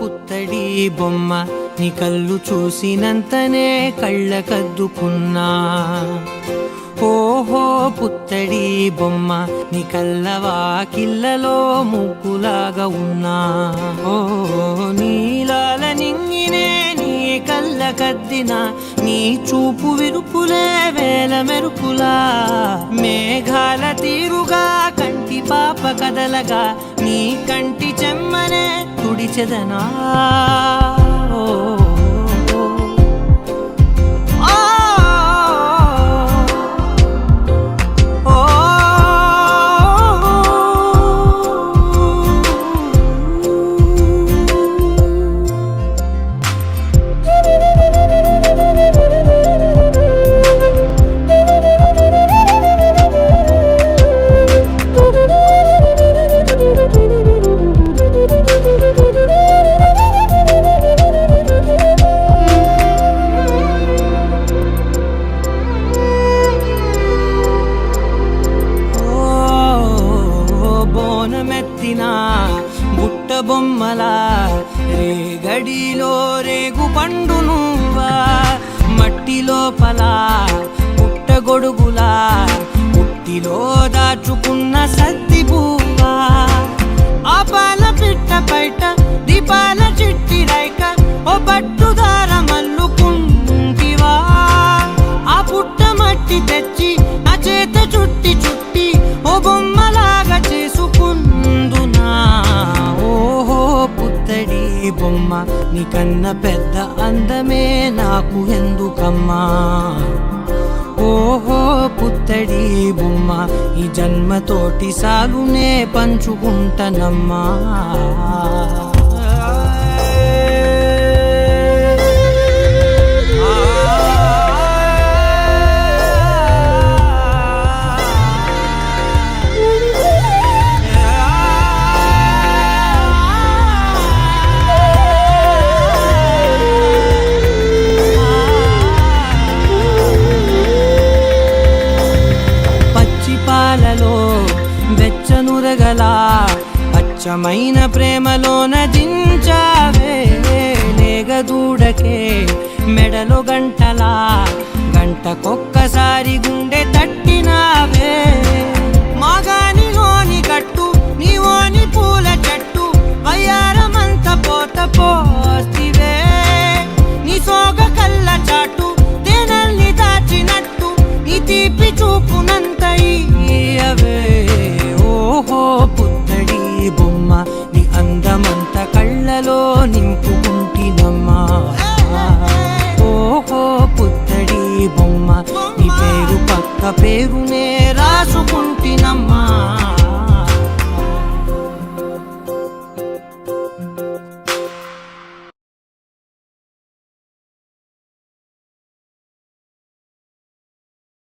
పుత్తడి బొమ్మ నీ కళ్ళు చూసినంతనే కళ్ళకద్దుకున్నా ఓహో పుత్తడి బొమ్మ నీ కళ్ళవాకిళ్ళలో ముగ్గులాగా ఉన్నా ఓ నీలాల నింగినే నీ కళ్ళకద్దిన నీ చూపు విరుపులే వేల మెరుపులా మేఘాల తీరుగా కంటి పాప కదలగా నీ కంటి చెమ్మనే తుడిచెదనా బుట్ట బొమ్మలా రేగడిలో రేగు పండు నువ్వా మట్టి లోపల పుట్ట గొడుగులా పుట్టిలో దాచుకున్న సత్తి పువ్వా ఆ పాల పిట్ట పైట దీపాల చిట్టి రైక ఓ పట్టుదార మల్లుకుంటివా ఆ పుట్ట మట్టి తెచ్చి ఆ చేత చుట్టి చుట్టి ఓ బొమ్మలాగా చేసుకుందునా ఓహో పుత్తడి బొమ్మ నీకన్న పెద్ద అందమే నాకు ఎందుకమ్మా ఓహో పుత్తడి బొమ్మ ఈ జన్మతోటి సాగునే పంచుకుంటనమ్మా వెచ్చనురగలా పచ్చమైన ప్రేమలోన దించావే లేగదూడకే మెడలో గంటలా గంటకొక్కసారి గుండె తట్టినావే మాగాని